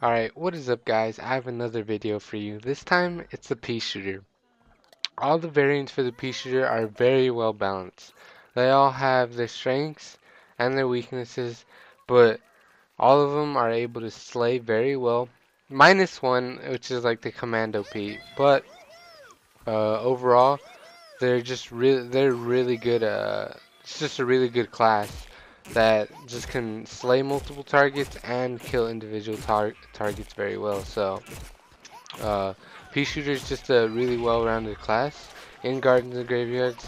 Alright, what is up guys? I have another video for you. This time it's the Peashooter. All the variants for the Peashooter are very well balanced. They all have their strengths and their weaknesses, but all of them are able to slay very well. Minus one, which is like the Commando P. But overall, they're really good. It's just a really good class that just can slay multiple targets and kill individual targets very well. So. Uh, Peashooter is just a really well-rounded class in Gardens and Graveyards,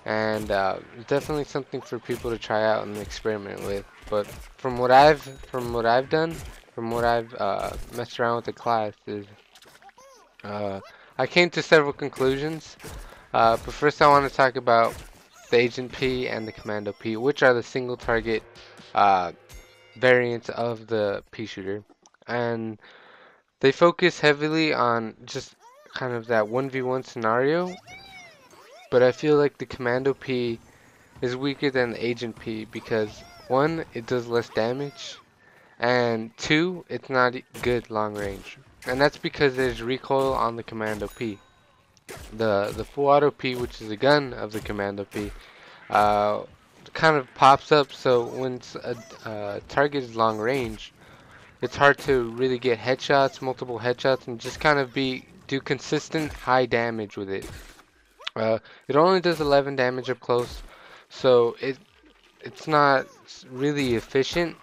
and definitely something for people to try out and experiment with. But from what I've done, from what I've messed around with the class is, uh, I came to several conclusions. But first, I want to talk about the Agent P and the Commando P, which are the single target uh, variants of the Peashooter, and they focus heavily on just kind of that 1v1 scenario, but I feel like the Commando P is weaker than the Agent P because one, it does less damage, and two, it's not good long range. And that's because there's recoil on the Commando P. The full auto P, which is the gun of the Commando P, uh, kind of pops up, so when a target is long range, it's hard to really get headshots, multiple headshots, and just kind of do consistent high damage with it. It only does 11 damage up close, so it's not really efficient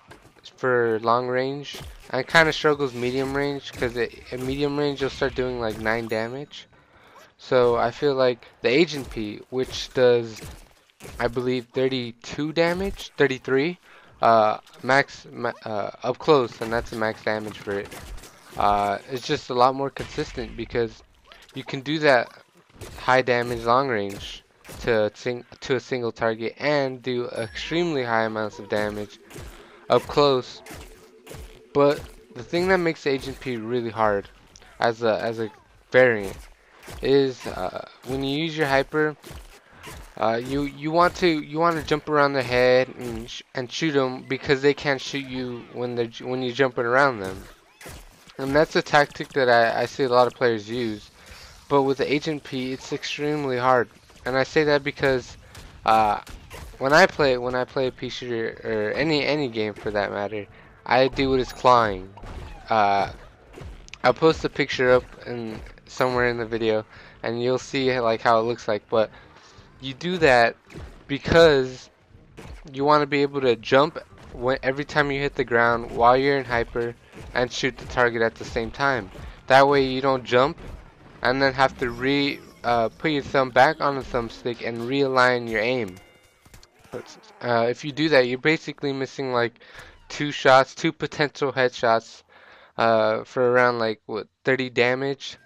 for long range. And it kind of struggles medium range because at medium range you'll start doing like 9 damage. So I feel like the Agent P, which does I believe 32 damage, 33. Up close, and that's the max damage for it. It's just a lot more consistent because you can do that high damage long range to a single target and do extremely high amounts of damage up close. But the thing that makes Agent P really hard as a variant is when you use your hyper. You want to jump around the head and shoot them because they can't shoot you when you're jumping around them, and that's a tactic that I see a lot of players use. But with the Agent P, it's extremely hard, and I say that because uh, when I play a Pea shooter or any game for that matter, I do what is clawing. Uh, I'll post a picture up in somewhere in the video, and you'll see like how it looks like, but. You do that because you want to be able to jump every time you hit the ground while you're in hyper and shoot the target at the same time. That way you don't jump and then have to put your thumb back on the thumbstick and realign your aim. If you do that, you're basically missing like two potential headshots for around like what 30 damage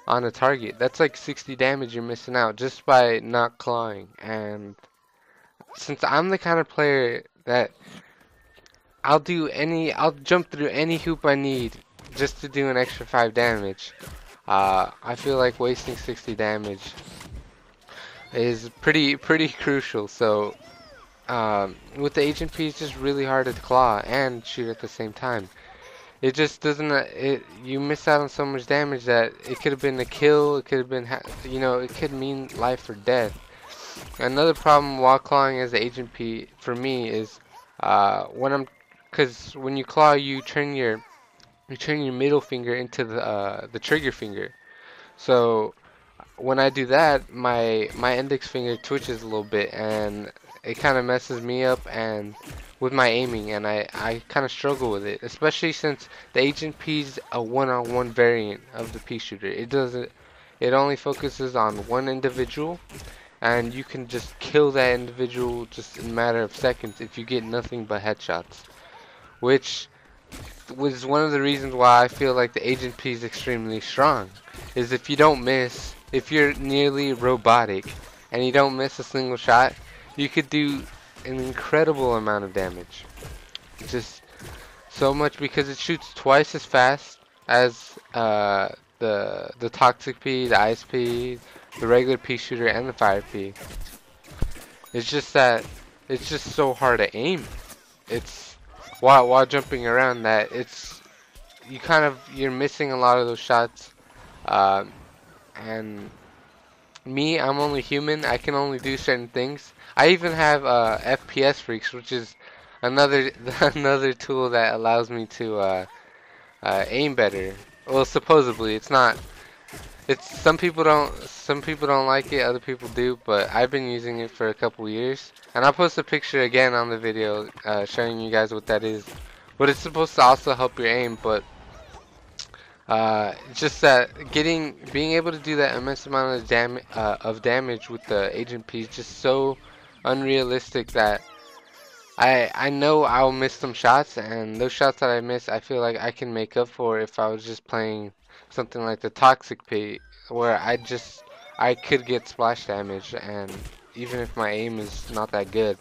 on a target. That's like 60 damage you're missing out just by not clawing. And since I'm the kind of player that I'll jump through any hoop I need just to do an extra 5 damage. I feel like wasting 60 damage is pretty crucial. So with the Agent P, it's just really hard to claw and shoot at the same time. It just doesn't. You miss out on so much damage that it could have been a kill. It could have been, it could mean life or death. Another problem while clawing as the Agent P for me is because when you claw, you turn your middle finger into the trigger finger. So when I do that, my index finger twitches a little bit, and it kind of messes me up and with my aiming, and I kind of struggle with it, especially since the Agent P's a one-on-one variant of the Peashooter. It only focuses on one individual, and you can just kill that individual just in a matter of seconds if you get nothing but headshots, which was one of the reasons why I feel like the Agent P is extremely strong. Is if you don't miss, if you're nearly robotic and you don't miss a single shot, you could do an incredible amount of damage. Just so much because it shoots twice as fast as the Toxic P, the Ice P, the regular P shooter, and the Fire P. It's just that it's just so hard to aim. It's while jumping around that you're missing a lot of those shots. Uh, and me, I'm only human. I can only do certain things. I even have FPS freaks, which is another another tool that allows me to aim better. Well, supposedly, it's not. It's some people don't like it, other people do, but I've been using it for a couple years. And I'll post a picture again on the video showing you guys what that is. But it's supposed to also help your aim, but it's just that being able to do that immense amount of damage with the Agent P is just so unrealistic that I know I'll miss some shots, and those shots that I miss, I feel like I can make up for if I was just playing something like the Toxic P, where I could get splash damage, and even if my aim is not that good.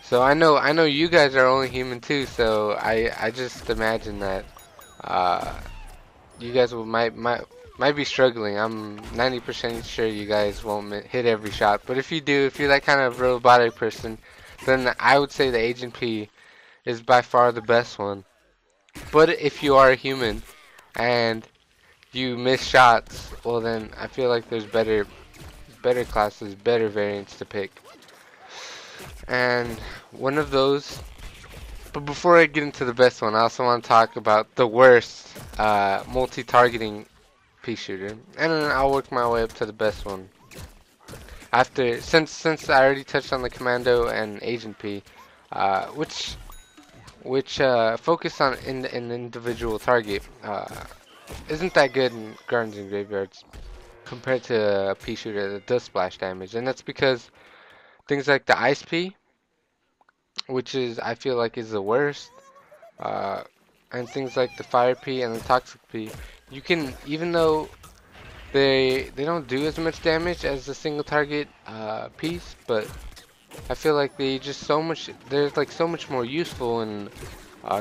So I know you guys are only human too, so I just imagine that uh, you guys might be struggling. I'm 90% sure you guys won't hit every shot, but if you do, if you're that kind of robotic person, then I would say the Agent P is by far the best one. But if you are a human and you miss shots, well then I feel like there's better classes, better variants to pick. And one of those, but before I get into the best one, I also want to talk about the worst multi-targeting Peashooter, and then I'll work my way up to the best one. Since I already touched on the Commando and Agent P, which focus on an individual target, isn't that good in Gardens and Graveyards compared to a Peashooter that does splash damage, and that's because things like the Ice P, which is I feel like is the worst, uh, and things like the Fire P and the Toxic P, you can, even though they don't do as much damage as the single target piece, but I feel like they're like so much more useful in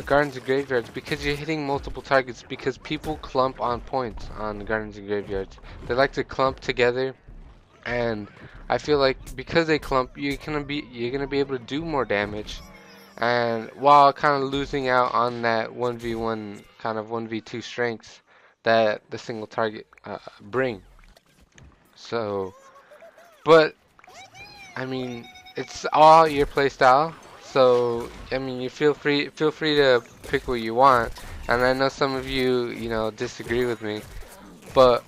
Gardens and Graveyards because you're hitting multiple targets, because people clump on points on Gardens and Graveyards. They like to clump together, and I feel like because they clump, you're gonna be able to do more damage, and while kind of losing out on that 1v1 kind of 1v2 strengths that the single target bring. So, but I mean, it's all your playstyle. So, I mean, you feel free to pick what you want. And I know some of you, disagree with me, but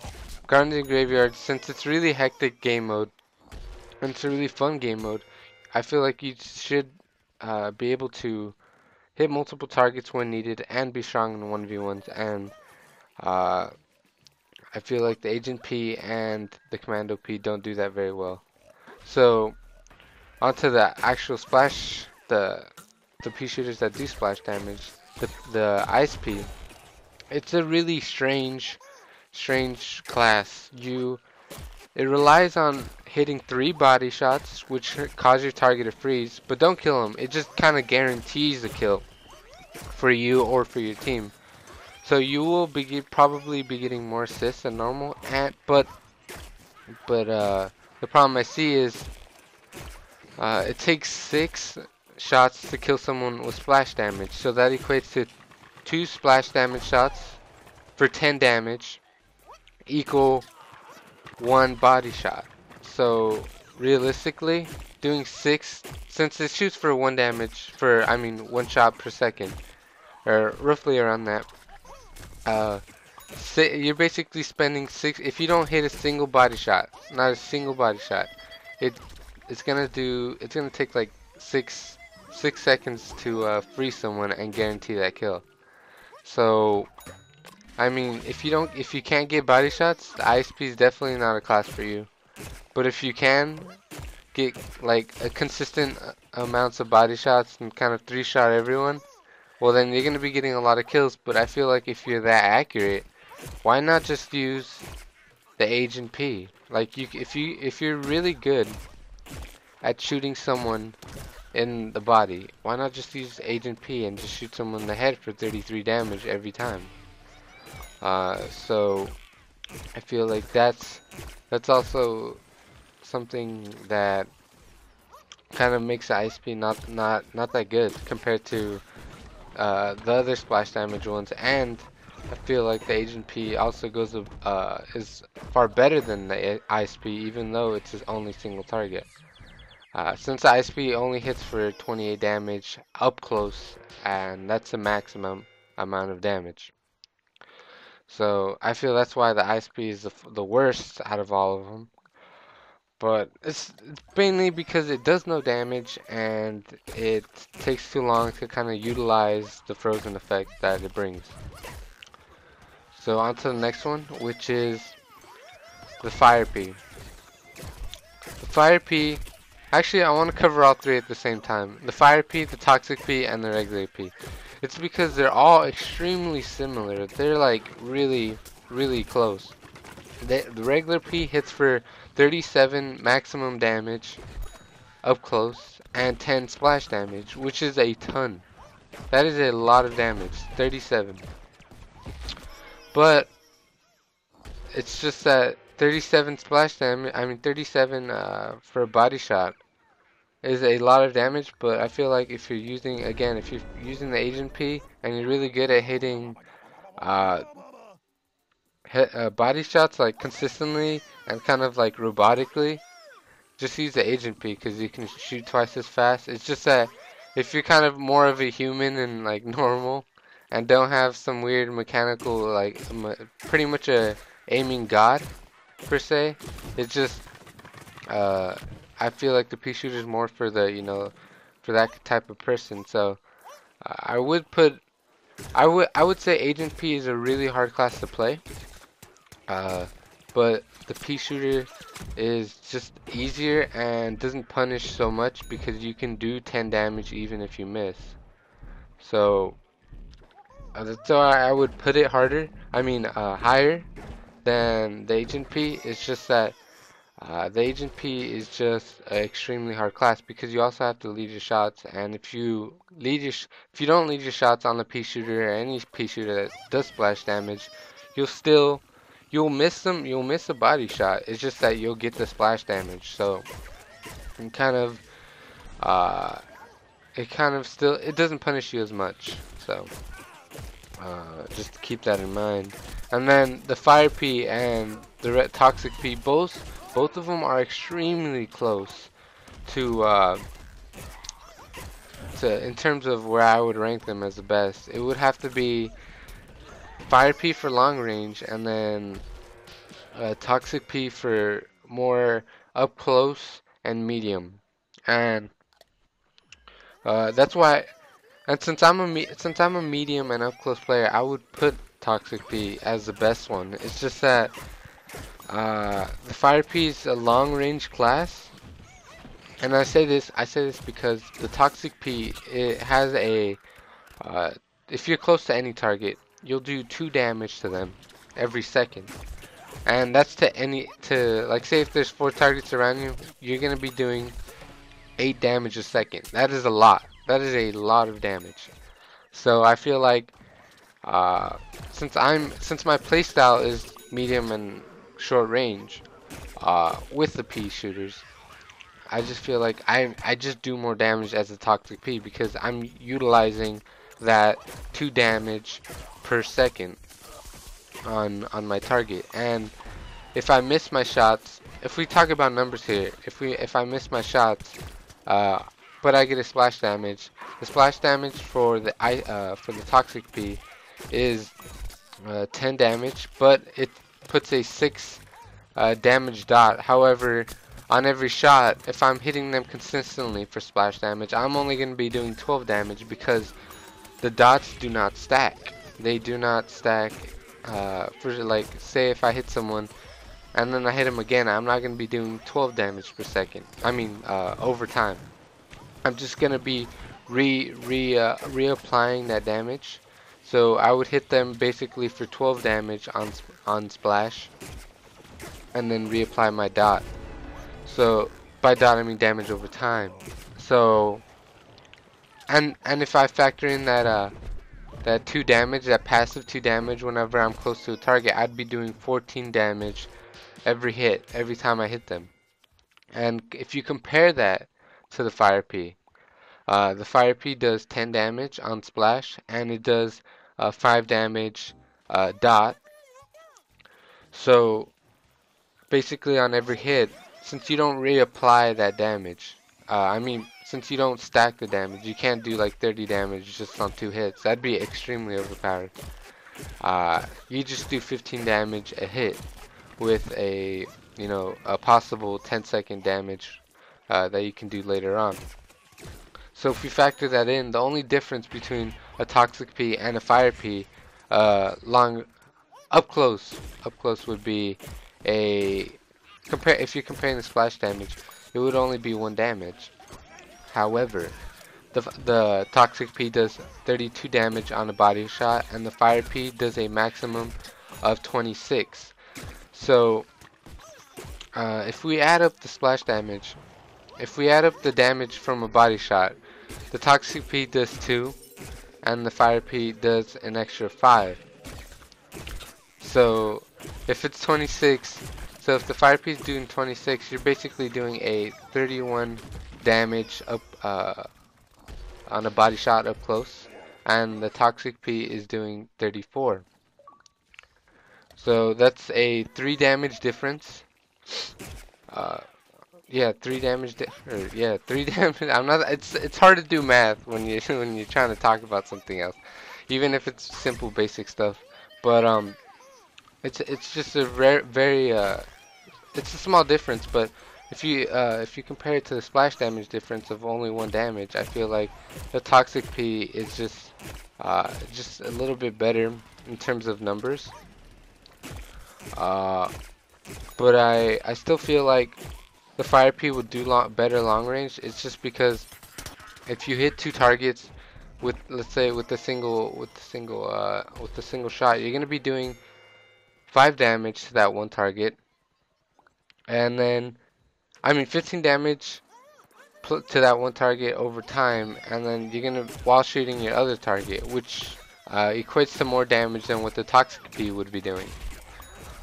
Gardens and Graveyard, since it's really hectic game mode and it's a really fun game mode, I feel like you should be able to hit multiple targets when needed and be strong in 1v1s. And uh, I feel like the Agent P and the Commando P don't do that very well. So, onto the actual splash, the P shooters that do splash damage, the Ice P. It's a really strange class. It relies on hitting 3 body shots, which cause your target to freeze, but don't kill him. It just kind of guarantees the kill for you or for your team. So you will probably be getting more assists than normal, but the problem I see is it takes 6 shots to kill someone with splash damage, so that equates to 2 splash damage shots for 10 damage equal 1 body shot. So realistically, doing 6, since it shoots for 1 damage for, I mean 1 shot per second, or roughly around that, you're basically spending 6. If you don't hit a single body shot, not a single body shot, it it's gonna take like 6 seconds to free someone and guarantee that kill. So I mean, if you can't get body shots, the ISP is definitely not a class for you. But if you can get like a consistent amounts of body shots and kind of 3-shot everyone, well then you're gonna be getting a lot of kills. But I feel like if you're that accurate, why not just use the Agent P? Like if you're really good at shooting someone in the body, why not just use Agent P and just shoot someone in the head for 33 damage every time? So I feel like that's also something that kind of makes the ISP not that good compared to the other splash damage ones, and I feel like the Agent P also is far better than the ISP, even though it's his only single target. Since the ISP only hits for 28 damage up close, and that's the maximum amount of damage. So I feel that's why the ISP is the worst out of all of them. But it's mainly because it does no damage and it takes too long to kind of utilize the frozen effect that it brings. So on to the next one, which is the Fire P. The Fire P, actually I want to cover all three at the same time. The Fire P, the Toxic P, and the regular P. It's because they're all extremely similar. They're like really, really close. The regular P hits for 37 maximum damage up close and 10 splash damage, which is a ton. That is a lot of damage, 37. But it's just that 37 splash damage, 37 for a body shot is a lot of damage, but I feel like if you're using, again, if you're using the Agent P and you're really good at hitting uh, body shots like consistently and kind of like robotically, just use the Agent P because you can shoot twice as fast. It's just that if you're kind of more of a human and like normal and don't have some weird mechanical like pretty much a aiming god per se, it's just I feel like the Peashooter is more for the for that type of person. So I would put I would say Agent P is a really hard class to play. But the Peashooter is just easier and doesn't punish so much because you can do 10 damage even if you miss. So that's why I would put it higher than the Agent P. It's just that the Agent P is just an extremely hard class because you also have to lead your shots, and if you don't lead your shots on the Peashooter or any Peashooter that does splash damage, you'll miss them. You'll miss a body shot. It's just that you'll get the splash damage. So it kind of still it doesn't punish you as much. So just keep that in mind. And then the Fire P and the Toxic P, both of them are extremely close to in terms of where I would rank them as the best. It would have to be Fire P for long range, and then Toxic P for more up close and medium. And that's why. And since I'm a medium and up close player, I would put Toxic P as the best one. It's just that the Fire P is a long range class, and I say this because the Toxic P, it has a if you're close to any target, you'll do 2 damage to them every second, and that's to like say if there's 4 targets around you, you're gonna be doing 8 damage a second. That is a lot. That is a lot of damage. So I feel like since my playstyle is medium and short range with the P shooters, I just feel like I just do more damage as a Toxic P because I'm utilizing that 2 damage per second on my target. And if I miss my shots, if we talk about numbers here, if I miss my shots, but I get a splash damage, the splash damage for the Toxic P is 10 damage, but it puts a 6 damage dot. However, on every shot, if I'm hitting them consistently for splash damage, I'm only going to be doing 12 damage because the dots do not stack. They do not stack. For like, say if I hit someone and then I hit him again, I'm not going to be doing 12 damage per second. Over time. I'm just going to be reapplying that damage. So I would hit them basically for 12 damage on splash, and then reapply my dot. So by dot I mean damage over time. So and if I factor in that 2 damage, that passive 2 damage whenever I'm close to a target, I'd be doing 14 damage every hit, every time I hit them. And if you compare that to the Fire P, The Fire P does 10 damage on splash, and it does 5 damage dot. So basically on every hit, since you don't reapply that damage, since you don't stack the damage, you can't do like 30 damage just on 2 hits. That'd be extremely overpowered. You just do 15 damage a hit with a possible 10-second damage that you can do later on. So if we factor that in, the only difference between a Toxic P and a Fire P, long up close would be a if you're comparing the splash damage, it would only be 1 damage. However, the Toxic P does 32 damage on a body shot, and the Fire P does a maximum of 26. So if we add up the splash damage, if we add up the damage from a body shot, the Toxic P does 2, and the Fire P does an extra 5. So if it's 26, so if the Fire P is doing 26, you're basically doing a 31 damage up on a body shot up close, and the Toxic P is doing 34. So that's a 3 damage difference. Yeah, 3 damage. Yeah, 3 damage. I'm not. It's hard to do math when you when you're trying to talk about something else, even if it's simple basic stuff. But it's just a very it's a small difference. But if you compare it to the splash damage difference of only 1 damage, I feel like the Toxic P is just a little bit better in terms of numbers. But I still feel like the Fire P would do better long range. It's just because if you hit 2 targets with, let's say, with the single shot, you're gonna be doing 5 damage to that one target, and then 15 damage to that one target over time, and then you're gonna while shooting your other target, which equates to more damage than what the Toxic P would be doing.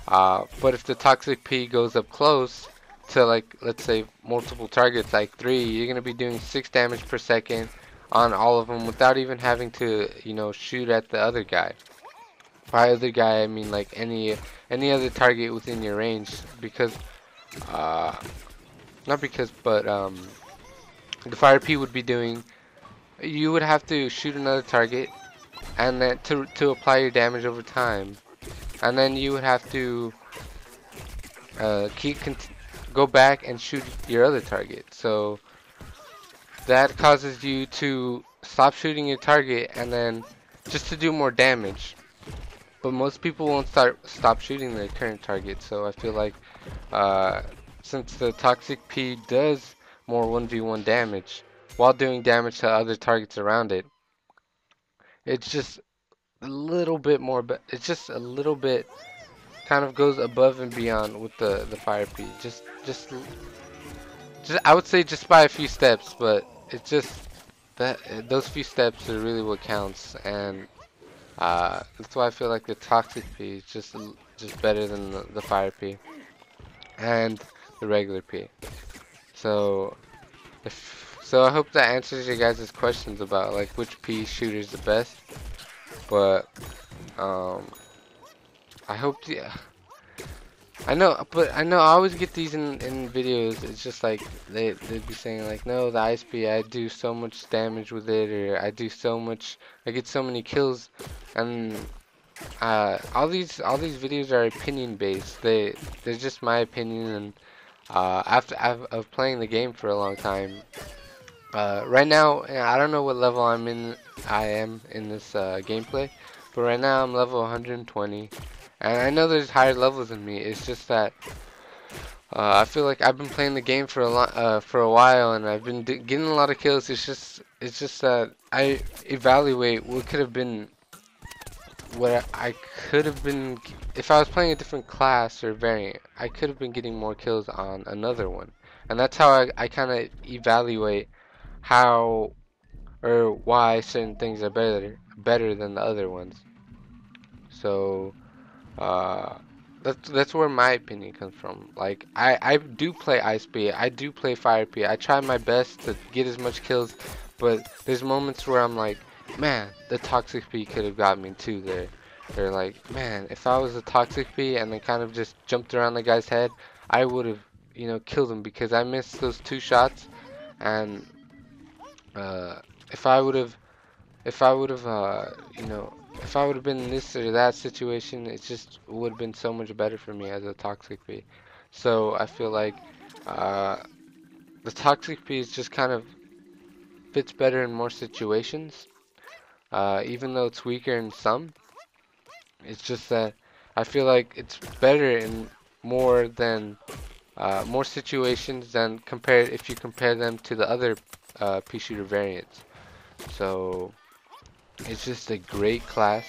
But if the Toxic P goes up close to, like, let's say multiple targets, like 3, you're gonna be doing 6 damage per second on all of them without even having to, shoot at the other guy. By other guy, I mean like any other target within your range, because not because, but the Fire P would be doing. You would have to shoot another target, and then to apply your damage over time, and then you would have to go back and shoot your other target. So that causes you to stop shooting your target and then just to do more damage. But most people won't stop shooting their current target. So I feel like since the Toxic P does more 1v1 damage while doing damage to other targets around it, it's just a little bit more. It's just a little bit kind of goes above and beyond with the Fire P. Just I would say just by a few steps, but it's just that those few steps are really what counts, and that's why I feel like the Toxic P is just better than the Fire P and the regular P. So I hope that answers your guys' questions about like which P shooter is the best. But I hope I know I always get these in videos. It's just like they'd be saying like, no, the ISP, I do so much damage with it, or I get so many kills, and all these videos are opinion based. They're just my opinion, and after of playing the game for a long time. Right now, I don't know what level I am in this gameplay, but right now I'm level 120. And I know there's higher levels than me. It's just that I feel like I've been playing the game for a while, and I've been getting a lot of kills. It's just that I evaluate what could have been, what I could have been if I was playing a different class or variant. I could have been getting more kills on another one, and that's how I kind of evaluate how or why certain things are better than the other ones. So. that's where my opinion comes from. Like I do play Ice P, I do play Fire P. I try my best to get as much kills, but there's moments where I'm like, man, the Toxic P could have got me too there. Or like, man, if I was a Toxic P and then kind of just jumped around the guy's head, I would have, killed him because I missed those two shots. And uh, if I would have if I would have, if I would have been in this or that situation, it just would have been so much better for me as a Toxic P. So I feel like uh, the Toxic P is just kind of fits better in more situations, even though it's weaker in some. It's just that I feel like it's better in more situations than compared if you compare them to the other Peashooter variants. So it's just a great class.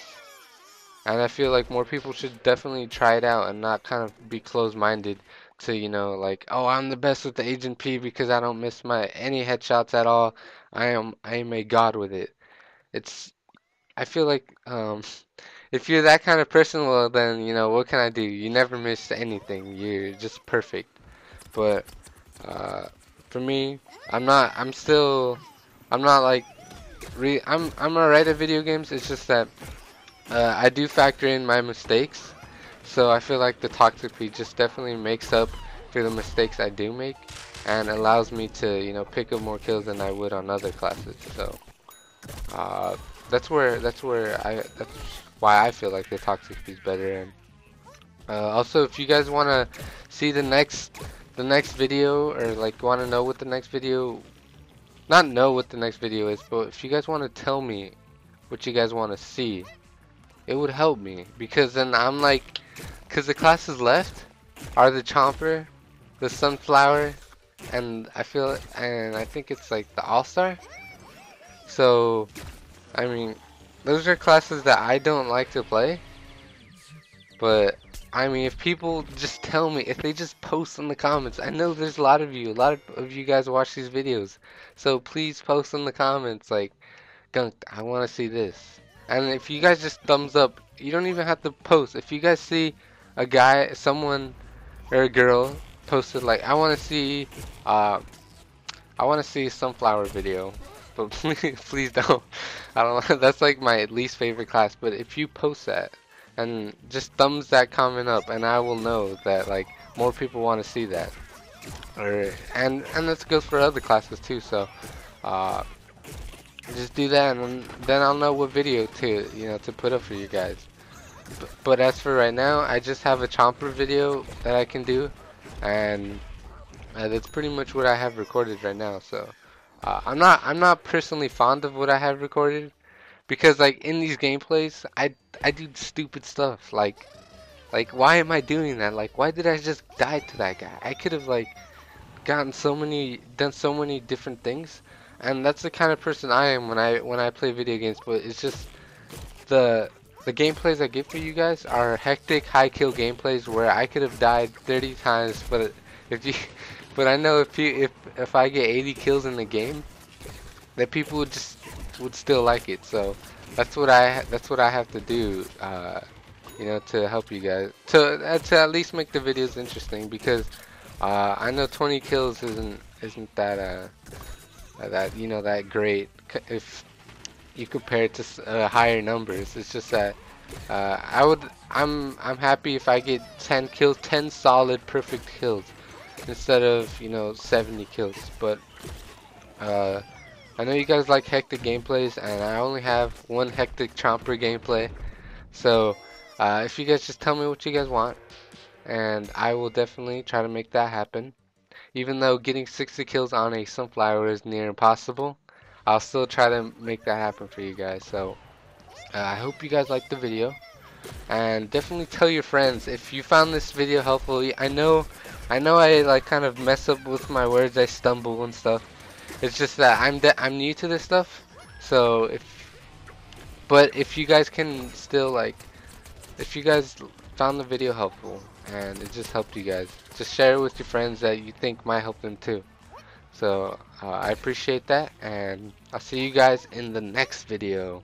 And I feel like more people should definitely try it out and not kind of be closed-minded to, like, oh, I'm the best with the Agent P because I don't miss my any headshots at all. I am a god with it. It's I feel like if you're that kind of person, well then, what can I do? You never miss anything. You're just perfect. But uh for me, I'm not like I'm alright at video games. It's just that I do factor in my mistakes, so I feel like the Toxic P just definitely makes up for the mistakes I do make, and allows me to, pick up more kills than I would on other classes. So uh, that's why I feel like the Toxic P is better. And also, if you guys want to see the next video, or like want to know what the next video, not know what the next video is, but if you guys want to tell me what you guys want to see, it would help me, because then I'm like, because the classes left are the Chomper, the Sunflower, and I think it's like the All-Star. So, I mean, those are classes that I don't like to play, but I mean, if people just tell me, if they just post in the comments, I know there's a lot of you guys watch these videos, so please post in the comments like, Gunked, I want to see this. And if you guys just thumbs up, you don't even have to post. If you guys see a guy, someone, or a girl posted like, uh, I want to see a sunflower video, but please don't. I don't know. That's like my least favorite class. But if you post that and just thumbs that comment up, and I will know that like more people want to see that. Or and this goes for other classes too. So. Uh, Just do that, and then I'll know what video to put up for you guys. But as for right now, I just have a Chomper video that I can do, and that's pretty much what I have recorded right now. So I'm not personally fond of what I have recorded, because like in these gameplays, I do stupid stuff. Like why am I doing that? Like why did I just die to that guy? I could have like done so many different things. And that's the kind of person I am when I play video games. But it's just the gameplays I get for you guys are hectic, high kill gameplays where I could have died 30 times. But if you, but I know if I get 80 kills in the game, that people would still like it. So that's what I have to do. To help you guys to at least make the videos interesting, because I know 20 kills isn't that great if you compare it to higher numbers. It's just that I'm happy if I get 10 kills, 10 solid perfect kills, instead of 70 kills. But I know you guys like hectic gameplays, and I only have one hectic Chomper gameplay. So if you guys just tell me what you guys want, and I will definitely try to make that happen. Even though getting 60 kills on a sunflower is near impossible, I'll still try to make that happen for you guys. So I hope you guys liked the video, and definitely tell your friends if you found this video helpful. I know I like kind of mess up with my words, I stumble and stuff. It's just that I'm new to this stuff. So if you guys can still if you guys found the video helpful and it just helped you guys, just share it with your friends that you think might help them too. So I appreciate that, and I'll see you guys in the next video.